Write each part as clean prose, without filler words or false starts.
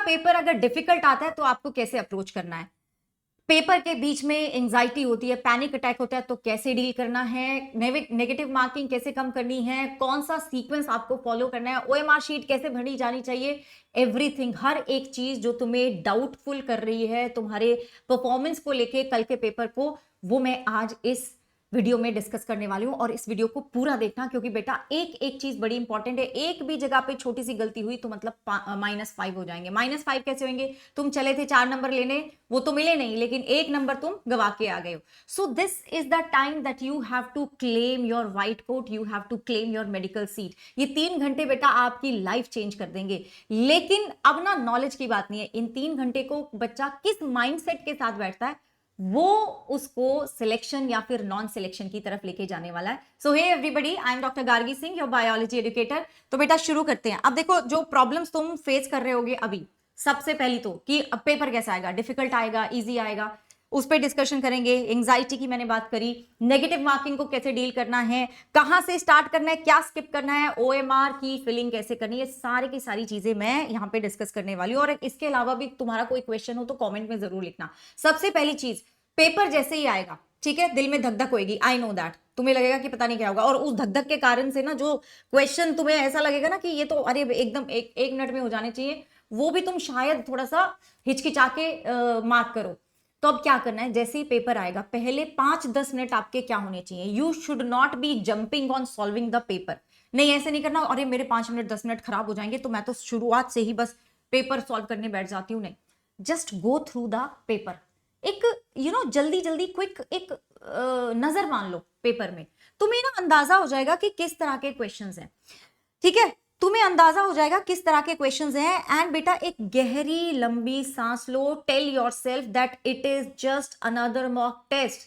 Paper अगर difficult आता है तो आपको कैसे अप्रोच करना है, पेपर के बीच में एंजाइटी होती है, पैनिक अटैक होता है तो कैसे डील करना है, नेगेटिव मार्किंग कैसे कम करनी है, कौन सा सीक्वेंस आपको फॉलो करना है, ओएमआर शीट कैसे भरी जानी चाहिए, एवरीथिंग, हर एक चीज जो तुम्हें डाउटफुल कर रही है तुम्हारे परफॉर्मेंस को लेके कल के पेपर को, वो मैं आज इस वीडियो में डिस्कस करने वाली हूं। और इस वीडियो को पूरा देखना, क्योंकि बेटा एक एक चीज बड़ी इंपॉर्टेंट है। एक भी जगह पे छोटी सी गलती हुई तो मतलब -5 हो जाएंगे। -5 कैसे होंगे? तुम चले थे 4 नंबर लेने, वो तो मिले नहीं, लेकिन 1 नंबर तुम गवा के आ गए हो। So this is the time that you have to claim your white coat, you have to claim your medical seat. ये 3 घंटे बेटा आपकी लाइफ चेंज कर देंगे। लेकिन अब ना नॉलेज की बात नहीं है, इन 3 घंटे को बच्चा किस माइंडसेट के साथ बैठता है वो उसको सिलेक्शन या फिर नॉन सिलेक्शन की तरफ लेके जाने वाला है। So hey everybody, I am doctor Gargi Singh, your biology educator. तो बेटा शुरू करते हैं। अब देखो जो प्रॉब्लम्स तुम फेस कर रहे होगे अभी, सबसे पहली तो कि अब पेपर कैसा आएगा, डिफिकल्ट आएगा, इजी आएगा, उस पर डिस्कशन करेंगे। एंजाइटी की मैंने बात करी, नेगेटिव मार्किंग को कैसे डील करना है, कहां से स्टार्ट करना है, क्या स्किप करना है, ओएमआर की फिलिंग कैसे करनी है, सारी की सारी चीजें मैं यहां पे डिस्कस करने वाली हूं। और इसके अलावा भी तुम्हारा कोई क्वेश्चन हो तो कमेंट में जरूर लिखना। सबसे पहली चीज, पेपर जैसे ही आएगा, ठीक है, दिल में धक धक होएगी, आई नो दैट, तुम्हें लगेगा कि पता नहीं क्या होगा, और उस धक धक के कारण से ना जो क्वेश्चन तुम्हें ऐसा लगेगा ना कि ये तो अरे एकदम एक मिनट में हो जाने चाहिए, वो भी तुम शायद थोड़ा सा हिचकिचा के मार्क करो। तो अब क्या करना है, जैसे ही पेपर आएगा पहले 5-10 मिनट आपके क्या होने चाहिए, you should not be jumping on solving the paper. नहीं, ऐसे नहीं करना अरे मेरे 5 मिनट 10 मिनट खराब हो जाएंगे तो मैं तो शुरुआत से ही बस पेपर सॉल्व करने बैठ जाती हूँ। नहीं, just go through the paper. एक जल्दी जल्दी क्विक एक नजर मान लो पेपर में, तुम्हें ना अंदाजा हो जाएगा कि किस तरह के क्वेश्चंस हैं। ठीक है, तुम्हें अंदाजा हो जाएगा किस तरह के क्वेश्चंस हैं। एंड बेटा एक गहरी लंबी सांस लो, tell yourself that it is just another mock test.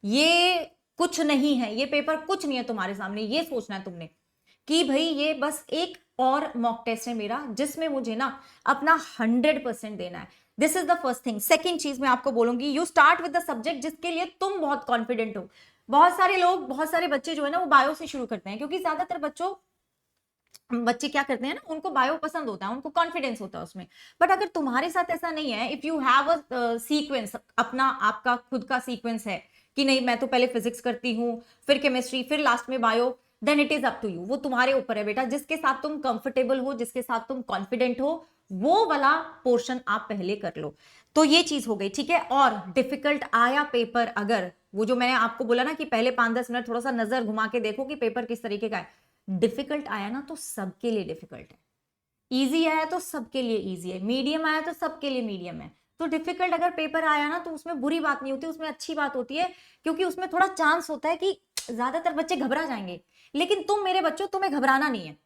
ये कुछ नहीं है, ये पेपर कुछ नहीं है तुम्हारे सामने। ये सोचना है तुमने कि भाई ये बस एक और मॉक टेस्ट है मेरा, जिसमें मुझे ना अपना 100% देना है। This is the first thing. Second चीज मैं आपको बोलूंगी, you start with the subject जिसके लिए तुम बहुत कॉन्फिडेंट हो। बहुत सारे लोग, बहुत सारे बच्चे जो है ना वो बायो से शुरू करते हैं, क्योंकि ज्यादातर बच्चे क्या करते हैं ना, उनको बायो पसंद होता है, उनको कॉन्फिडेंस होता है उसमें। बट अगर तुम्हारे साथ ऐसा नहीं है, if you have a sequence, अपना आपका खुद का सीक्वेंस है कि नहीं मैं तो पहले फिजिक्स करती हूँ, फिर केमिस्ट्री, फिर लास्ट में bio, then it is up to you. वो तुम्हारे ऊपर है बेटा, जिसके साथ तुम कंफर्टेबल हो, जिसके साथ तुम कॉन्फिडेंट हो, वो वाला पोर्शन आप पहले कर लो। तो ये चीज हो गई, ठीक है। और डिफिकल्ट आया पेपर, अगर वो जो मैंने आपको बोला ना कि पहले 5-10 मिनट थोड़ा सा नजर घुमा के देखो कि पेपर किस तरीके का है, डिफिकल्ट आया ना तो सबके लिए डिफिकल्ट है, इजी आया तो सबके लिए इजी है, मीडियम आया तो सबके लिए मीडियम है। तो डिफिकल्ट अगर पेपर आया ना तो उसमें बुरी बात नहीं होती, उसमें अच्छी बात होती है, क्योंकि उसमें थोड़ा चांस होता है कि ज्यादातर बच्चे घबरा जाएंगे। लेकिन तुम मेरे बच्चों, तुम्हें घबराना नहीं है,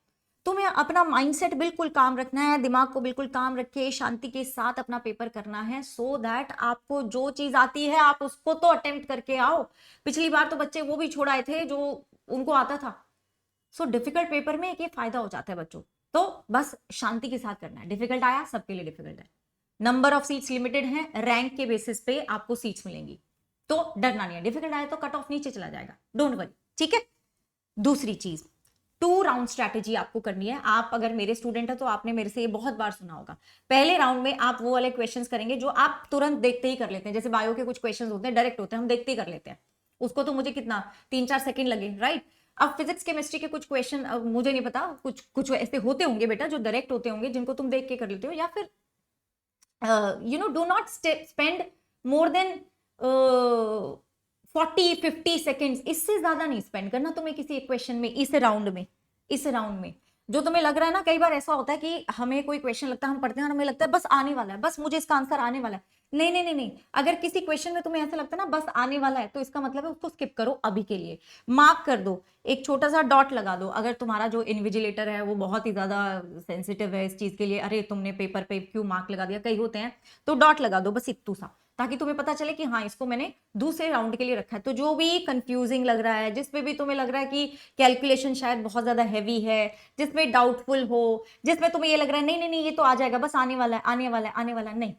तुम्हें अपना माइंडसेट बिल्कुल काम रखना है, दिमाग को बिल्कुल काम रखे, शांति के साथ अपना पेपर करना है, सो दैट आपको जो चीज आती है आप उसको तो अटेम्प्ट करके आओ। पिछली बार तो बच्चे वो भी छोड़ आए थे जो उनको आता था। सो डिफिकल्ट पेपर में एक ये फायदा हो जाता है बच्चों, तो बस शांति के साथ करना है। डिफिकल्ट आया, सबके लिए डिफिकल्ट है, नंबर ऑफ सीट्स लिमिटेड है, रैंक के बेसिस पे आपको सीट्स मिलेंगी, तो डरना नहीं है। डिफिकल्ट आया तो कट ऑफ नीचे चला जाएगा, डोंट वरी, ठीक है। दूसरी चीज, 2 राउंड स्ट्रैटेजी आपको करनी है। आप अगर मेरे स्टूडेंट है तो आपने मेरे से ये बहुत बार सुना होगा। पहले राउंड में आप वो वाले क्वेश्चंस करेंगे जो आप तुरंत देखते ही कर लेते हैं, जैसे बायो के कुछ क्वेश्चंस होते हैं डायरेक्ट होते हैं, हम देखते ही कर लेते हैं, उसको तो मुझे कितना 3-4 सेकंड लगे, राइट। अब फिजिक्स केमिस्ट्री के कुछ क्वेश्चन, मुझे नहीं पता, कुछ कुछ ऐसे होते होंगे बेटा जो डायरेक्ट होते होंगे, जिनको तुम देख के कर लेते हो, या फिर do not spend more than 40-50 seconds, इससे ज्यादा नहीं स्पेंड करना तुम्हें किसी एक क्वेश्चन में, इस राउंड में जो तुम्हें लग रहा है ना। कई बार ऐसा होता है कि हमें कोई क्वेश्चन लगता है, हम पढ़ते हैं और हमें लगता है बस आने वाला है, बस मुझे इसका आंसर आने वाला है। नहीं नहीं नहीं नहीं, अगर किसी क्वेश्चन में तुम्हें ऐसा लगता है ना बस आने वाला है, तो इसका मतलब है उसको स्किप करो, अभी के लिए मार्क कर दो, एक छोटा सा डॉट लगा दो। अगर तुम्हारा जो इन्विजिलेटर है वो बहुत ही ज्यादा सेंसिटिव है इस चीज के लिए, अरे तुमने पेपर पे क्यों मार्क लगा दिया, कई होते हैं, तो डॉट लगा दो बस इतू सा, ताकि तुम्हें पता चले कि हाँ इसको मैंने दूसरे राउंड के लिए रखा है। तो जो भी कंफ्यूजिंग लग रहा है, जिसपे भी तुम्हें लग रहा है कि कैलकुलेशन शायद बहुत ज्यादा हैवी है, जिसमें डाउटफुल हो, जिसमें तुम्हें ये लग रहा है नहीं नहीं नहीं ये तो आ जाएगा, बस आने वाला है आने वाला है आने वाला है, नहीं,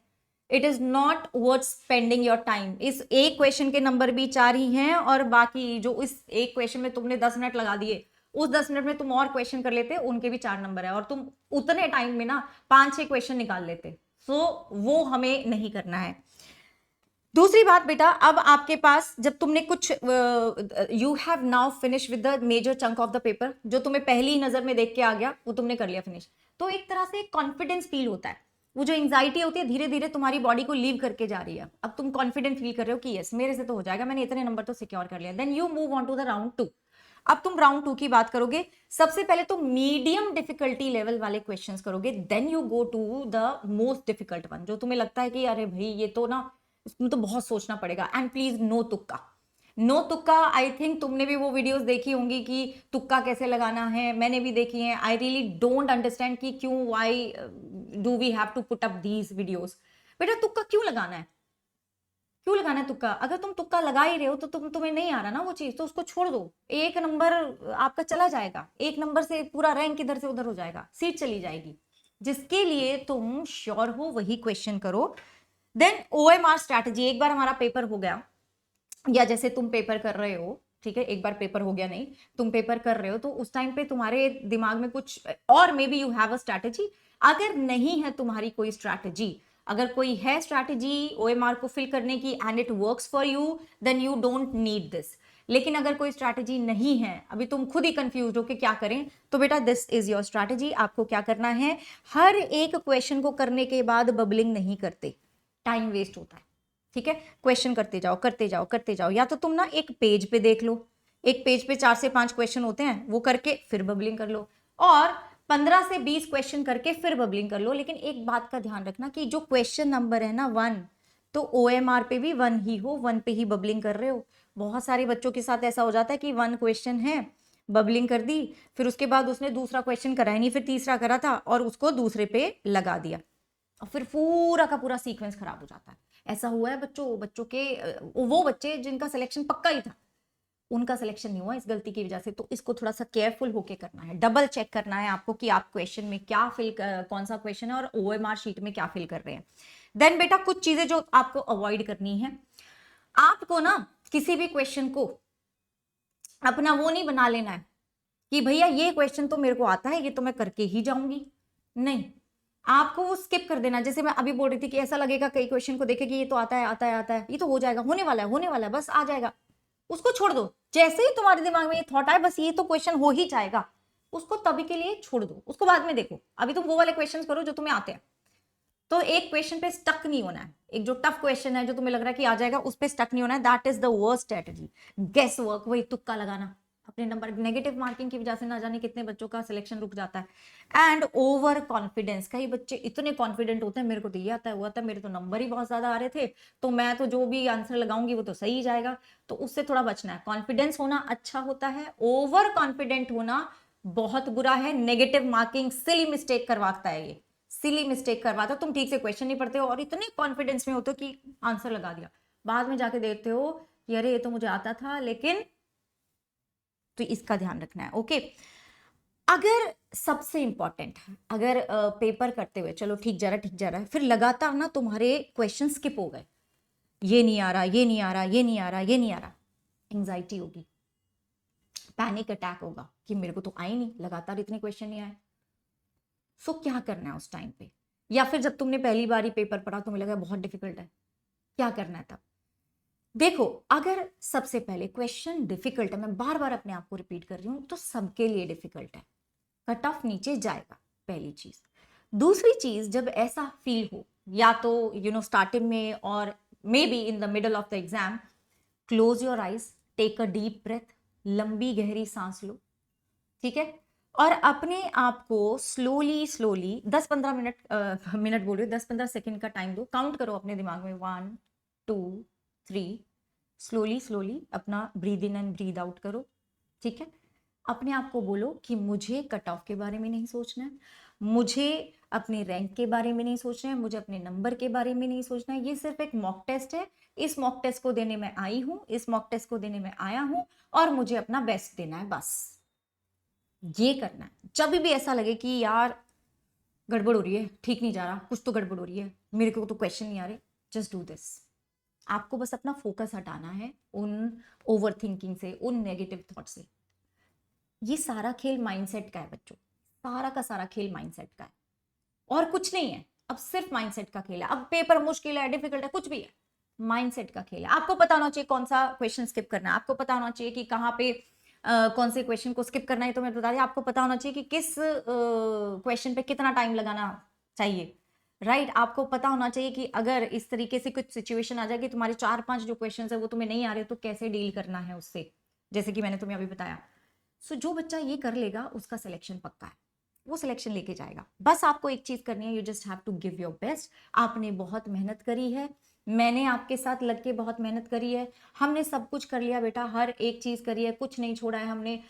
it is not worth spending your time. इस एक क्वेश्चन के नंबर भी 4 ही हैं, और बाकी जो इस एक क्वेश्चन में तुमने 10 मिनट लगा दिए, उस 10 मिनट में तुम और क्वेश्चन कर लेते, उनके भी 4 नंबर है, और तुम उतने टाइम में ना 5-6 क्वेश्चन निकाल लेते। सो वो हमें नहीं करना है। दूसरी बात बेटा, अब आपके पास जब तुमने कुछ you have now finish with the major chunk of the paper, जो तुम्हें पहली नजर में देख के आ गया वो तुमने कर लिया फिनिश, तो एक तरह से कॉन्फिडेंस फील होता है। वो जो एंजाइटी होती है धीरे धीरे तुम्हारी बॉडी को लीव करके जा रही है। अब तुम कॉन्फिडेंट फील कर रहे हो कि यस मेरे से तो हो जाएगा, मैंने इतने नंबर तो सिक्योर कर लिया। Then you move on to the round 2। अब तुम राउंड 2 की बात करोगे, सबसे पहले तो मीडियम डिफिकल्टी लेवल वाले क्वेश्चंस करोगे, then you go to the most difficult one, जो तुम्हें लगता है कि अरे भाई ये तो ना, इसमें तो बहुत सोचना पड़ेगा। एंड प्लीज नो तुक्का, नो तुक्का। आई थिंक तुमने भी वो वीडियोस देखी होंगी कि तुक्का कैसे लगाना है, मैंने भी देखी है। आई रियली डोंट अंडरस्टैंड कि क्यों, why do we have to put up these videos. बेटा तुक्का क्यों लगाना है, क्यों लगाना है तुक्का? अगर तुम तुक्का लगा ही रहे हो तो तुम्हें नहीं आ रहा ना वो चीज, तो उसको छोड़ दो। एक नंबर आपका चला जाएगा, एक नंबर से पूरा रैंक इधर से उधर हो जाएगा, सीट चली जाएगी। जिसके लिए तुम श्योर हो वही क्वेश्चन करो। देन OMR स्ट्रैटेजी, एक बार हमारा पेपर हो गया, या जैसे तुम पेपर कर रहे हो, ठीक है, एक बार पेपर हो गया नहीं, तुम पेपर कर रहे हो, तो उस टाइम पे तुम्हारे दिमाग में कुछ और may be you have a strategy. अगर नहीं है तुम्हारी कोई स्ट्रैटेजी, अगर कोई है स्ट्रैटेजी OMR को फिल करने की and it works for you, then you don't need this. लेकिन अगर कोई स्ट्रैटेजी नहीं है, अभी तुम खुद ही कंफ्यूज हो कि क्या करें, तो बेटा दिस इज योर स्ट्रैटेजी। आपको क्या करना है, हर एक क्वेश्चन को करने के बाद बबलिंग नहीं करते, टाइम वेस्ट होता है। ठीक है, क्वेश्चन करते जाओ करते जाओ करते जाओ। या तो तुम ना एक पेज पे देख लो, एक पेज पे 4 से 5 क्वेश्चन होते हैं, वो करके फिर बबलिंग कर लो, और 15 से 20 क्वेश्चन करके फिर बबलिंग कर लो। लेकिन एक बात का ध्यान रखना कि जो क्वेश्चन नंबर है ना 1, तो OMR पे भी 1 ही हो, 1 पे ही बबलिंग कर रहे हो। बहुत सारे बच्चों के साथ ऐसा हो जाता है कि 1 क्वेश्चन है, बबलिंग कर दी, फिर उसके बाद उसने दूसरा क्वेश्चन करा ही नहीं, फिर तीसरा करा था और उसको दूसरे पे लगा दिया, और फिर पूरा का पूरा सीक्वेंस खराब हो जाता है। ऐसा हुआ है बच्चों के, वो बच्चे जिनका सिलेक्शन पक्का ही था, उनका सिलेक्शन नहीं हुआ इस गलती की वजह से। तो इसको थोड़ा सा केयरफुल होके करना है, डबल चेक करना है आपको कि आप क्वेश्चन में क्या फिल, कौन सा क्वेश्चन है और OMR शीट में क्या फिल कर रहे हैं। देन बेटा कुछ चीजें जो आपको अवॉइड करनी है, आपको ना किसी भी क्वेश्चन को अपना वो नहीं बना लेना है कि भैया ये क्वेश्चन तो मेरे को आता है, ये तो मैं करके ही जाऊंगी। नहीं, आपको वो स्किप कर देना। जैसे मैं अभी बोल रही थी कि ऐसा लगेगा कई क्वेश्चन को देखे कि ये तो आता है आता है आता है, ये तो हो जाएगा, होने वाला है होने वाला है, बस आ जाएगा, उसको छोड़ दो। जैसे ही तुम्हारे दिमाग में ये थॉट आए बस ये तो क्वेश्चन हो ही जाएगा, उसको तभी के लिए छोड़ दो, उसको बाद में देखो। अभी तुम वो वाले क्वेश्चन करो जो तुम्हें आते हैं। तो एक क्वेश्चन पे स्टक नहीं होना है, एक जो टफ क्वेश्चन है जो तुम्हें लग रहा है कि आ जाएगा उस पे स्टक नहीं होना है। That is the worst strategy, guess work, वही तुक्का लगाना। अपने नंबर नेगेटिव मार्किंग की वजह से ना जाने कितने बच्चों का सिलेक्शन रुक जाता है। एंड ओवर कॉन्फिडेंस, कई बच्चे इतने कॉन्फिडेंट होते हैं, मेरे को तो ये आता है वो आता है, मेरे तो नंबर ही बहुत ज्यादा आ रहे थे, तो मैं तो जो भी आंसर लगाऊंगी वो तो सही जाएगा। तो उससे थोड़ा बचना है। कॉन्फिडेंस होना अच्छा होता है, ओवर कॉन्फिडेंट होना बहुत बुरा है। नेगेटिव मार्किंग सिली मिस्टेक करवाता है, ये सिली मिस्टेक करवाता है। तुम ठीक से क्वेश्चन नहीं पढ़ते हो और इतने कॉन्फिडेंस में होते हो कि आंसर लगा दिया, बाद में जाके देखते हो कि अरे ये तो मुझे आता था। लेकिन तो इसका ध्यान रखना है। ओके, अगर सबसे इंपॉर्टेंट, अगर पेपर करते हुए चलो ठीक जा रहा है, फिर लगातार ना तुम्हारे क्वेश्चन स्किप हो गए, ये नहीं आ रहा ये नहीं आ रहा ये नहीं आ रहा ये नहीं आ रहा, एंजाइटी होगी, पैनिक अटैक होगा कि मेरे को तो आए नहीं, लगातार इतने क्वेश्चन नहीं आए। सो क्या करना है उस टाइम पे? या फिर जब तुमने पहली बार ही पेपर पढ़ा तुम्हें लगा बहुत डिफिकल्ट है, क्या करना है तब? देखो, अगर सबसे पहले क्वेश्चन डिफिकल्ट है, मैं बार बार अपने आप को रिपीट कर रही हूं, तो सबके लिए डिफिकल्ट है, कट ऑफ नीचे जाएगा, पहली चीज। दूसरी चीज, जब ऐसा फील हो, या तो स्टार्टिंग में और maybe in the middle of the exam, close your eyes, take a deep breath, लंबी गहरी सांस लो, ठीक है, और अपने आप को स्लोली स्लोली 10-15 मिनट बोल रही हूँ, 10-15 सेकंड का टाइम दो, काउंट करो अपने दिमाग में 1 2 3, स्लोली स्लोली अपना breathe in and breathe out करो, ठीक है। अपने आप को बोलो कि मुझे कट ऑफ के बारे में नहीं सोचना है, मुझे अपने रैंक के बारे में नहीं सोचना है, मुझे अपने नंबर के बारे में नहीं सोचना है, ये सिर्फ एक मॉक टेस्ट है, इस मॉक टेस्ट को देने में आई हूं, इस मॉक टेस्ट को देने में आया हूं, और मुझे अपना बेस्ट देना है, बस ये करना है। जब भी ऐसा लगे कि यार गड़बड़ हो रही है, ठीक नहीं जा रहा, कुछ तो गड़बड़ हो रही है, मेरे को तो क्वेश्चन नहीं आ रहे, जस्ट डू दिस। आपको बस अपना फोकस हटाना है उन ओवर थिंकिंग से, उन नेगेटिव थॉट से। ये सारा खेल माइंडसेट का है बच्चों, सारा का सारा खेल माइंडसेट का है, और कुछ नहीं है। अब सिर्फ माइंडसेट का खेल है। अब पेपर मुश्किल है, डिफिकल्ट है, कुछ भी है, माइंडसेट का खेल है। आपको पता होना चाहिए कौन सा क्वेश्चन स्किप करना है, आपको पता होना चाहिए कि कहाँ पे कौन से क्वेश्चन को स्किप करना है, तो मैं बता दिया। आपको पता होना चाहिए कि किस क्वेश्चन पे कितना टाइम लगाना चाहिए, राइट। आपको पता होना चाहिए कि अगर इस तरीके से कुछ सिचुएशन आ जाए कि तुम्हारे 4-5 जो क्वेश्चन है वो तुम्हें नहीं आ रहे, तो कैसे डील करना है उससे, जैसे कि मैंने तुम्हें अभी बताया। सो जो बच्चा ये कर लेगा उसका सिलेक्शन पक्का है, वो सिलेक्शन लेके जाएगा। बस आपको एक चीज करनी है, you just have to give your best. आपने बहुत मेहनत करी है, मैंने आपके साथ लग के बहुत मेहनत करी है, हमने सब कुछ कर लिया बेटा, हर एक चीज करी है, कुछ नहीं छोड़ा है हमने।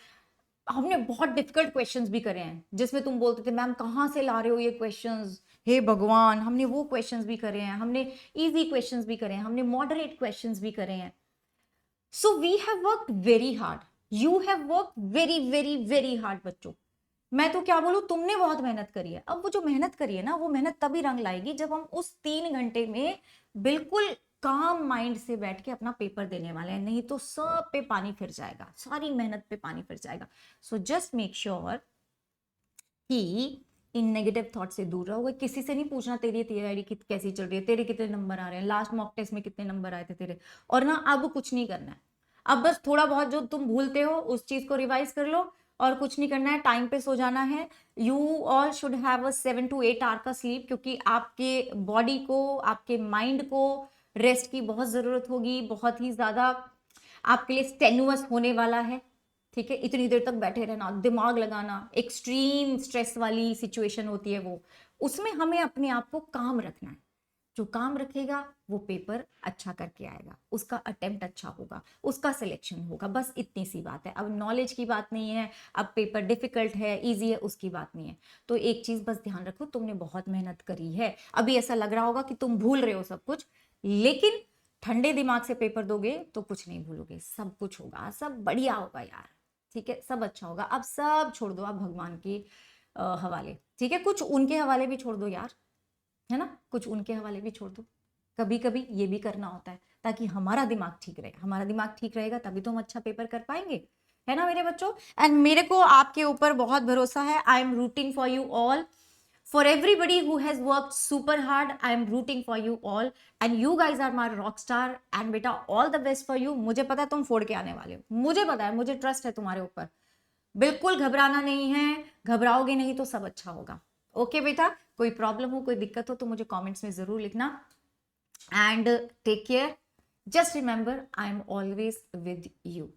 हमने बहुत डिफिकल्ट क्वेश्चंस भी करे हैं, जिसमें तुम बोलते थे मैम कहाँ से ला रहे हो ये क्वेश्चंस, हे भगवान। हमने वो क्वेश्चंस भी करे हैं, हमने इजी क्वेश्चंस भी करे हैं, हमने मॉडरेट क्वेश्चंस भी करे हैं। So we have worked very hard, you have worked very very very hard बच्चों। मैं तो क्या बोलूं, तुमने बहुत मेहनत करी है। अब वो जो मेहनत करी है ना, वो मेहनत तभी रंग लाएगी जब हम उस 3 घंटे में बिल्कुल काम माइंड से बैठ के अपना पेपर देने वाले हैं। नहीं तो सब पे पानी फिर जाएगा, सारी मेहनत पे पानी फिर जाएगा। सो जस्ट मेक श्योर कि इन नेगेटिव थॉट से दूर रहोगे। किसी से नहीं पूछना तेरी तैयारी कैसी चल रही है, तेरे कितने नंबर आ रहे हैं, लास्ट मॉक टेस्ट में कितने नंबर आए थे तेरे। और ना अब कुछ नहीं करना है, अब बस थोड़ा बहुत जो तुम भूलते हो उस चीज को रिवाइज कर लो, और कुछ नहीं करना है, टाइम पे सो जाना है। You all should have a 7 to 8 hour का स्लीप, क्योंकि आपके बॉडी को, आपके माइंड को रेस्ट की बहुत जरूरत होगी, बहुत ही ज्यादा आपके लिए स्टेनुअस होने वाला है। ठीक है, इतनी देर तक बैठे रहना, दिमाग लगाना, एक्सट्रीम स्ट्रेस वाली सिचुएशन होती है वो, उसमें हमें अपने आप को काम रखना है। जो काम रखेगा वो पेपर अच्छा करके आएगा, उसका अटेम्प्ट अच्छा होगा, उसका सिलेक्शन होगा। बस इतनी सी बात है। अब नॉलेज की बात नहीं है, अब पेपर डिफिकल्ट है इजी है उसकी बात नहीं है। तो एक चीज बस ध्यान रखो, तुमने बहुत मेहनत करी है। अभी ऐसा लग रहा होगा कि तुम भूल रहे हो सब कुछ, लेकिन ठंडे दिमाग से पेपर दोगे तो कुछ नहीं भूलोगे, सब कुछ होगा, सब बढ़िया होगा यार। ठीक है, सब अच्छा होगा। अब सब छोड़ दो, आप भगवान के हवाले। ठीक है, कुछ उनके हवाले भी छोड़ दो यार, है ना, कुछ उनके हवाले भी छोड़ दो। कभी कभी ये भी करना होता है, ताकि हमारा दिमाग ठीक रहे। हमारा दिमाग ठीक रहेगा तभी तो हम अच्छा पेपर कर पाएंगे, है ना मेरे बच्चों। एंड मेरे को आपके ऊपर बहुत भरोसा है। I am rooting for you all, for everybody who has worked super hard. I am rooting for you all and you guys are my rock star and beta all the best for you. मुझे पता है तुम फोड़ के आने वाले हो, मुझे पता है, मुझे ट्रस्ट है तुम्हारे ऊपर। बिल्कुल घबराना नहीं है, घबराओगे नहीं तो सब अच्छा होगा। ओके बेटा, कोई प्रॉब्लम हो, कोई दिक्कत हो तो मुझे कमेंट्स में जरूर लिखना। And take care, just remember I am always with you.